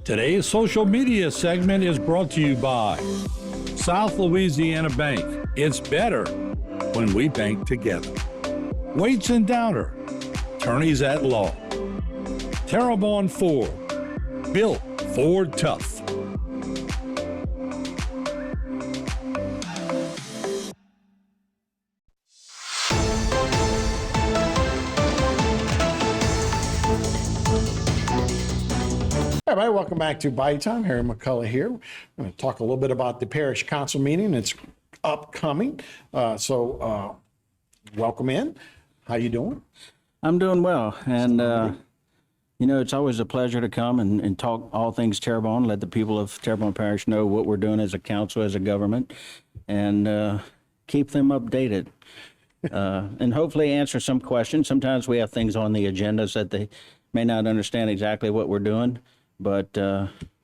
Today's social media segment is brought to you by South Louisiana Bank. It's better when we bank together. Waits and Downer, attorneys at law. Terrebonne Ford, built Ford tough. Everybody, welcome back to Bayou Time. Harry McCullough here. We're going to talk a little bit about the parish council meeting. It's upcoming, so welcome in. How you doing? I'm doing well, and it's always a pleasure to come and talk all things Terrebonne, let the people of Terrebonne Parish know what we're doing as a council, as a government, and keep them updated. And hopefully answer some questions. Sometimes we have things on the agendas that they may not understand exactly what we're doing, but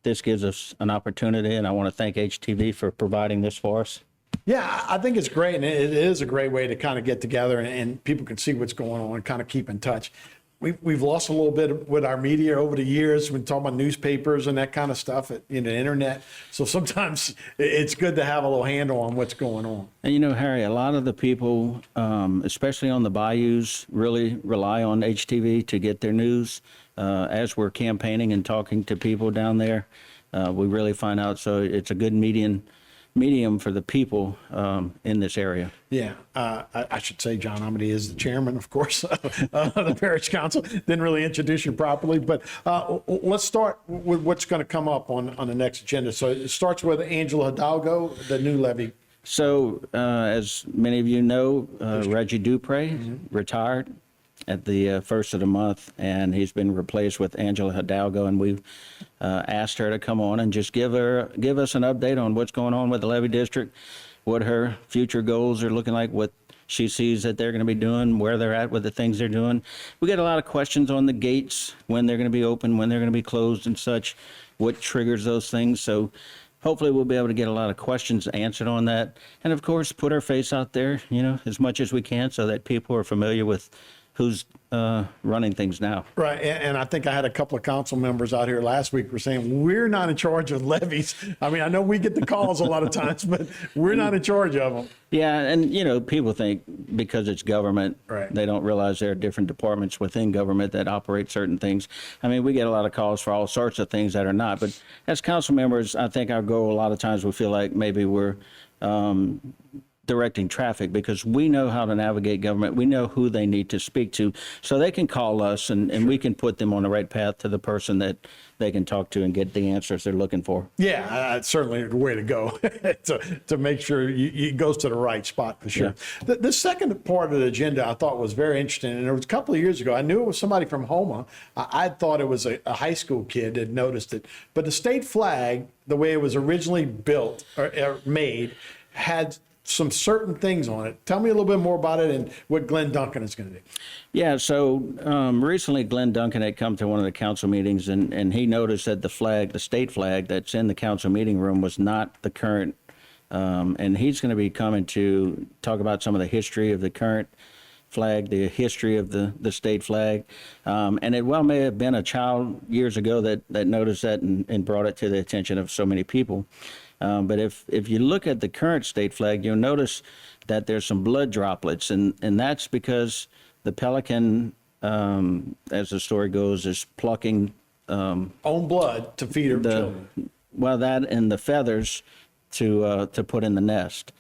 this gives us an opportunity, and I want to thank HTV for providing this for us. Yeah, I think it's great, and it is a great way to kind of get together and people can see what's going on and kind of keep in touch. We've lost a little bit with our media over the years. We're talking about newspapers and that kind of stuff, the internet. So sometimes it's good to have a little handle on what's going on. And Harry, a lot of the people, especially on the bayous, really rely on HTV to get their news. As we're campaigning and talking to people down there, we really find out. So it's a good medium for the people in this area. Yeah, I should say John Amity is the chairman, of course, of the parish council. Didn't really introduce you properly, but let's start with what's going to come up on the next agenda. So it starts with Angela Hidalgo, the new levy. So as many of you know, Reggie Dupre retired at the first of the month, and he's been replaced with Angela Hidalgo, and we've asked her to come on and just give us an update on what's going on with the levy district, what her future goals are looking like, what she sees that they're going to be doing, where they're at with the things they're doing. We get a lot of questions on the gates, when they're going to be open, when they're going to be closed and such, what triggers those things. So hopefully we'll be able to get a lot of questions answered on that. And of course, put our face out there, as much as we can so that people are familiar with who's running things now. Right, and I think I had a couple of council members out here last week were saying, we're not in charge of levies. I mean, I know we get the calls a lot of times, but we're not in charge of them. Yeah, and people think because it's government, right, they don't realize there are different departments within government that operate certain things. I mean, we get a lot of calls for all sorts of things that are not, but as council members, I think our goal, a lot of times we feel like maybe we're directing traffic because we know how to navigate government. We know who they need to speak to, so they can call us and we can put them on the right path to the person that they can talk to and get the answers they're looking for. Yeah, it's certainly the way to go to make sure it goes to the right spot for sure. Yeah. The second part of the agenda I thought was very interesting, and it was a couple of years ago. I knew it was somebody from Houma. I thought it was a high school kid that noticed it, but the state flag, the way it was originally built or made, had some certain things on it. Tell me a little bit more about it and what Glenn Duncan is going to do. Yeah, so recently Glenn Duncan had come to one of the council meetings and he noticed that the state flag that's in the council meeting room was not the current, and he's going to be coming to talk about some of the history of the current flag, the history of the state flag. And it well may have been a child years ago that noticed that and brought it to the attention of so many people. But if you look at the current state flag, you'll notice that there's some blood droplets, and that's because the pelican, as the story goes, is plucking own blood to feed her children. Well, that and the feathers to put in the nest.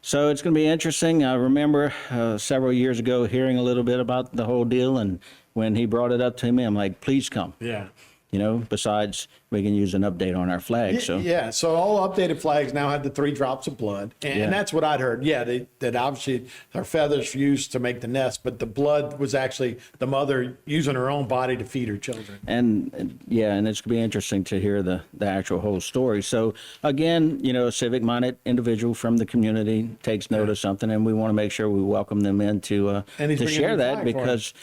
So it's going to be interesting. I remember several years ago hearing a little bit about the whole deal, and when he brought it up to me, I'm like, please come. Yeah. Besides, we can use an update on our flag. Yeah, so all updated flags now have the 3 drops of blood. And that's what I'd heard. Yeah, that obviously her feathers used to make the nest, but the blood was actually the mother using her own body to feed her children. And it's going to be interesting to hear the actual whole story. So again, a civic-minded individual from the community takes note of something, and we want to make sure we welcome them in to share that because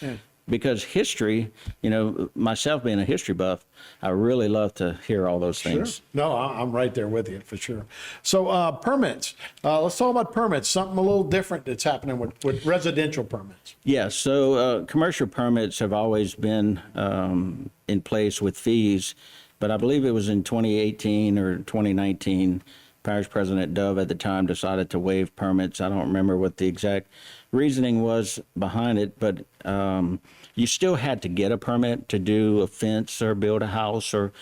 because history, myself being a history buff, I really love to hear all those things. Sure. No, I'm right there with you for sure. So permits. Let's talk about permits. Something a little different that's happening with residential permits. Yeah, so commercial permits have always been in place with fees, but I believe it was in 2018 or 2019, Parish President Dove at the time decided to waive permits. I don't remember what the exact reasoning was behind it, but you still had to get a permit to do a fence or build a house or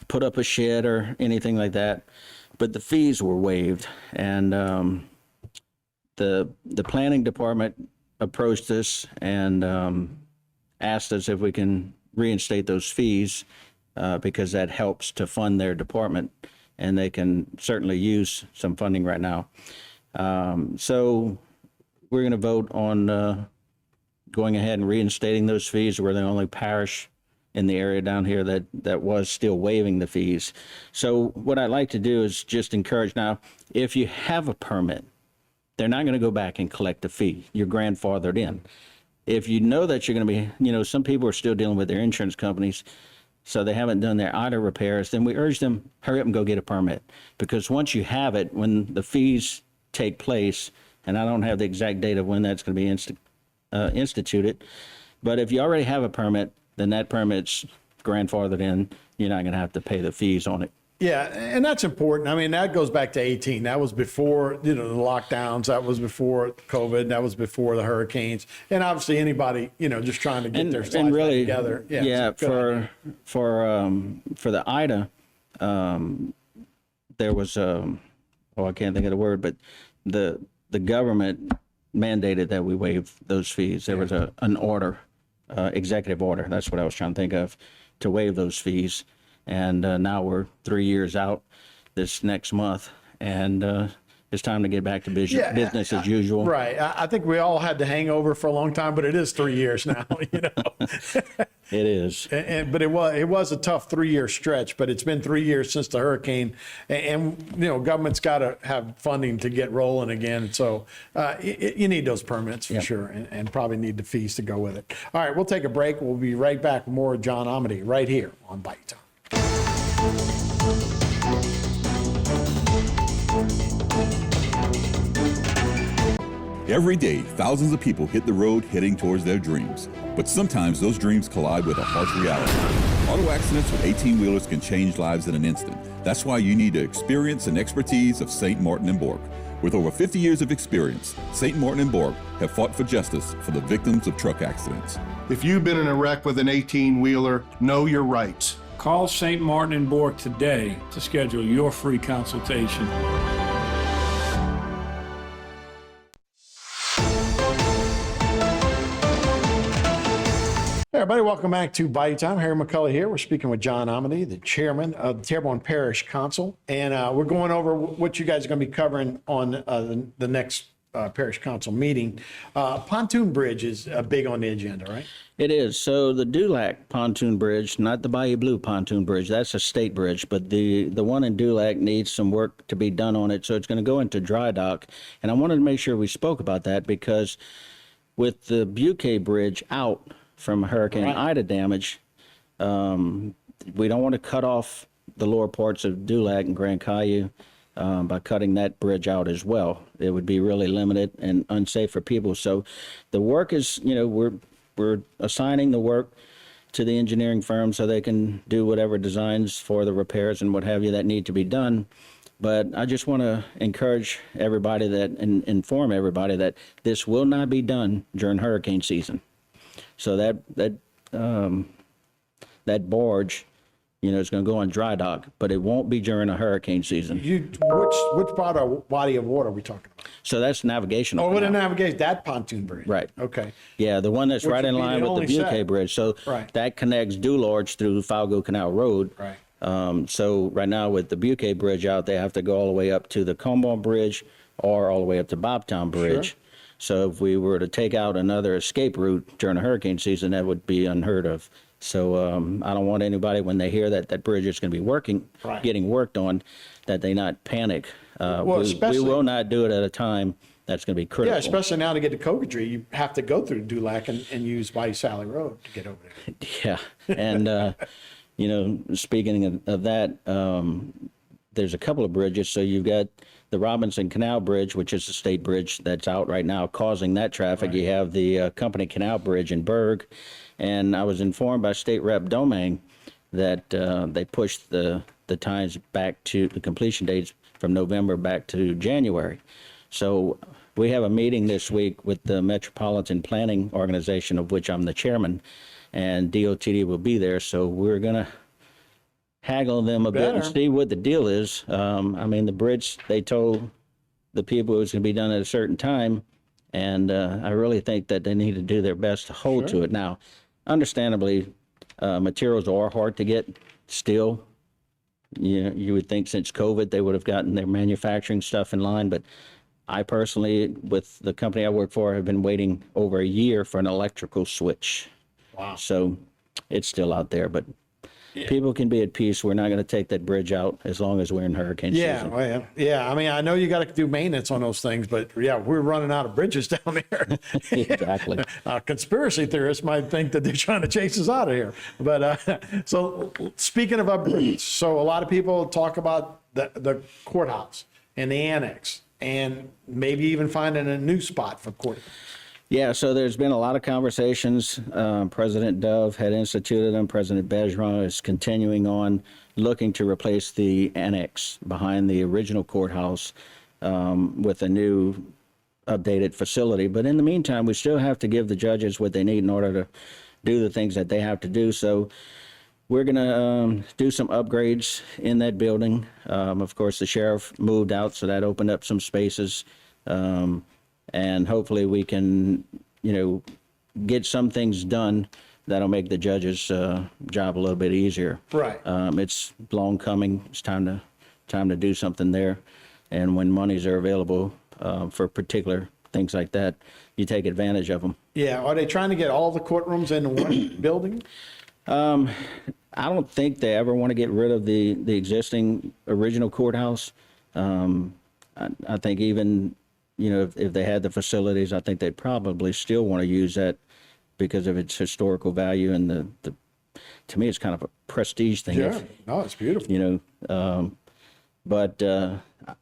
put up a shed or anything like that, but the fees were waived. And the planning department approached us and asked us if we can reinstate those fees because that helps to fund their department, and they can certainly use some funding right now. So we're going to vote on going ahead and reinstating those fees. We're the only parish in the area down here that was still waiving the fees. So what I'd like to do is just encourage now, if you have a permit, they're not going to go back and collect a fee. You're grandfathered in. If you know that you're going to be, some people are still dealing with their insurance companies, so they haven't done their auto repairs, then we urge them, hurry up and go get a permit. Because once you have it, when the fees take place, and I don't have the exact date of when that's going to be instituted, but if you already have a permit, then that permit's grandfathered in. You're not going to have to pay the fees on it. Yeah, and that's important. I mean, that goes back to 18. That was before, the lockdowns. That was before COVID. That was before the hurricanes. And obviously anybody, just trying to get their lives back together. Yeah, for the IDA, there was, I can't think of the word, but the government mandated that we waive those fees. There was an order, executive order, that's what I was trying to think of, to waive those fees. And now we're 3 years out this next month, and it's time to get back to business as usual. Right. I think we all had the hangover for a long time, but it is 3 years now. It is. But it was a tough 3-year stretch. But it's been 3 years since the hurricane, and government's got to have funding to get rolling again. So you need those permits for sure, and probably need the fees to go with it. All right, we'll take a break. We'll be right back with more of John Amity right here on Bayou Time. Every day, thousands of people hit the road heading towards their dreams. But sometimes those dreams collide with a harsh reality. Auto accidents with 18-wheelers can change lives in an instant. That's why you need the experience and expertise of St. Martin & Bork. With over 50 years of experience, St. Martin & Bork have fought for justice for the victims of truck accidents. If you've been in a wreck with an 18-wheeler, know your rights. Call St. Martin & Bork today to schedule your free consultation. Hey everybody, welcome back to Bayou Time. Harry McCullough here. We're speaking with John Amity, the chairman of the Terrebonne Parish Council, and we're going over what you guys are going to be covering on the next Parish Council meeting. Pontoon Bridge is big on the agenda, right? It is. So the Dulac Pontoon Bridge, not the Bayou Blue Pontoon Bridge, that's a state bridge, but the one in Dulac needs some work to be done on it, so it's going to go into dry dock. And I wanted to make sure we spoke about that because with the Buquet Bridge out from Hurricane Ida damage, we don't want to cut off the lower parts of Dulac and Grand Caillou by cutting that bridge out as well. It would be really limited and unsafe for people. So the work is, we're assigning the work to the engineering firm so they can do whatever designs for the repairs and what have you that need to be done. But I just want to encourage everybody and inform everybody that this will not be done during hurricane season. So that barge, is going to go on dry dock, but it won't be during a hurricane season. Which body of water are we talking about? So that's navigational. Oh, with the navigation, that pontoon bridge. Right. Okay. Yeah, the one that's right in line with the Buquet Bridge. So that connects Dulorge through Falgo Canal Road. Right. So right now with the Buquet Bridge out, they have to go all the way up to the Combon Bridge or all the way up to Bobtown Bridge. Sure. So if we were to take out another escape route during a hurricane season, that would be unheard of. So I don't want anybody, when they hear that bridge is going to be getting worked on, that they not panic. We will not do it at a time that's going to be critical. Yeah, especially now to get to Cocodrie, you have to go through Dulac and use Bayou Sally Road to get over there. Yeah, and speaking of that, there's a couple of bridges. So you've got the Robinson Canal Bridge, which is a state bridge that's out right now, causing that traffic. Right. You have the Company Canal Bridge in Berg, and I was informed by State Rep Domingue that they pushed the times back to the completion dates from November back to January. So we have a meeting this week with the Metropolitan Planning Organization, of which I'm the chairman, and DOTD will be there. So we're going to haggle them a bit and see what the deal is. I mean, the bridge, they told the people it was going to be done at a certain time, and I really think that they need to do their best to hold to it. Now, understandably, materials are hard to get still. You would think since COVID they would have gotten their manufacturing stuff in line, but I personally, with the company I work for, have been waiting over a year for an electrical switch. Wow. So it's still out there, but people can be at peace. We're not going to take that bridge out as long as we're in hurricane season. Well, yeah. I mean, I know you got to do maintenance on those things, but yeah, we're running out of bridges down there. Exactly. Conspiracy theorists might think that they're trying to chase us out of here. But so speaking of upgrades, so a lot of people talk about the courthouse and the annex and maybe even finding a new spot for court. Yeah, so there's been a lot of conversations. President Dove had instituted them. President Bergeron is continuing on looking to replace the annex behind the original courthouse with a new updated facility. But in the meantime, we still have to give the judges what they need in order to do the things that they have to do. So we're going to do some upgrades in that building. Of course, the sheriff moved out, so that opened up some spaces. And hopefully we can, get some things done that'll make the judge's job a little bit easier. Right. It's long coming. It's time to do something there. And when monies are available for particular things like that, you take advantage of them. Yeah. Are they trying to get all the courtrooms in one building? I don't think they ever want to get rid of the existing original courthouse. I think even, if they had the facilities, I think they'd probably still want to use that because of its historical value and to me, it's kind of a prestige thing. Yeah, no, it's beautiful. But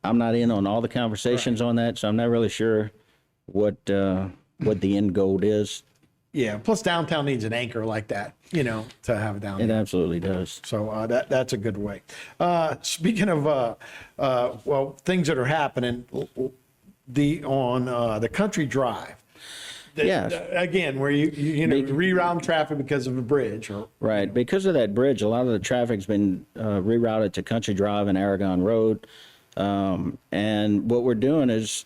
I'm not in on all the conversations on that, so I'm not really sure what the end goal is. Yeah, plus downtown needs an anchor like that, to have it down It there. absolutely does. So that's a good way. Speaking of, things that are happening, on the Country Drive. Yes. Again, where you reroute traffic because of a bridge. Right. Because of that bridge, a lot of the traffic's been rerouted to Country Drive and Aragon Road. And what we're doing is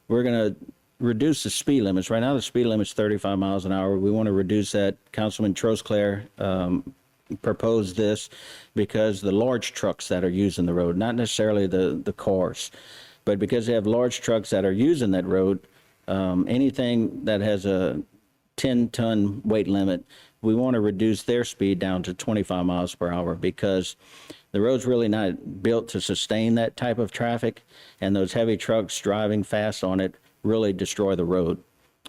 we're going to reduce the speed limits. Right now, the speed limit's 35 miles an hour. We want to reduce that. Councilman Trosclair proposed this because the large trucks that are using the road, not necessarily the cars, but because they have large trucks that are using that road, anything that has a 10-ton weight limit, we want to reduce their speed down to 25 miles per hour because the road's really not built to sustain that type of traffic, and those heavy trucks driving fast on it really destroy the road.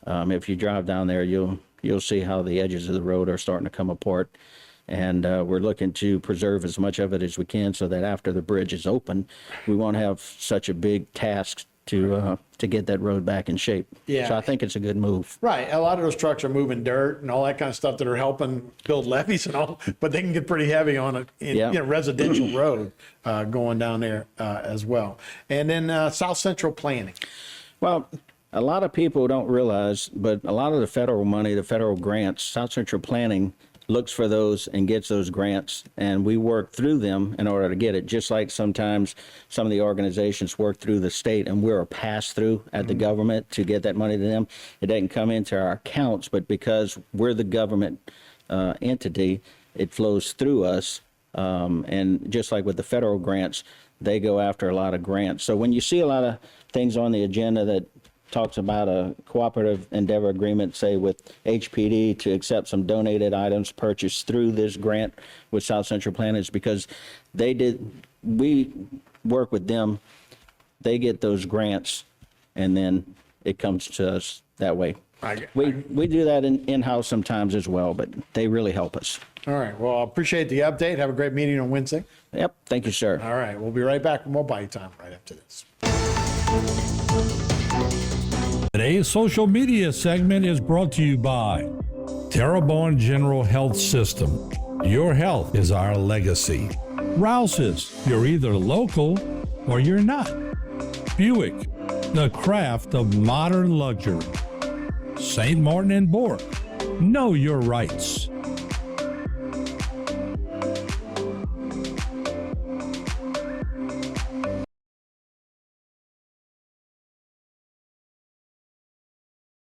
If you drive down there, you'll see how the edges of the road are starting to come apart. And we're looking to preserve as much of it as we can so that after the bridge is open, we won't have such a big task to get that road back in shape. Yeah. So I think it's a good move. Right. A lot of those trucks are moving dirt and all that kind of stuff that are helping build levees and all, but they can get pretty heavy on a residential road going down there as well. And then South Central planning. Well, a lot of people don't realize, but a lot of the federal money, the federal grants, South Central Planning looks for those and gets those grants, and we work through them in order to get it, just like sometimes some of the organizations work through the state and we're a pass-through at the government to get that money to them. It doesn't come into our accounts, but because we're the government entity, it flows through us. And just like with the federal grants, they go after a lot of grants. So when you see a lot of things on the agenda that talks about a cooperative endeavor agreement, say with HPD, to accept some donated items purchased through this grant with South Central Planning, is because we work with them, they get those grants, and then it comes to us that way. I- We do that in-house sometimes as well, but they really help us. All right. Well, I appreciate the update. Have a great meeting on Wednesday. Yep, thank you, sir. All right. We'll be right back with more Bayou Time right after this. Today's social media segment is brought to you by Terrebonne General Health System. Your health is our legacy. Rouse's, you're either local or you're not. Buick, the craft of modern luxury. St. Martin and Bourke, know your rights.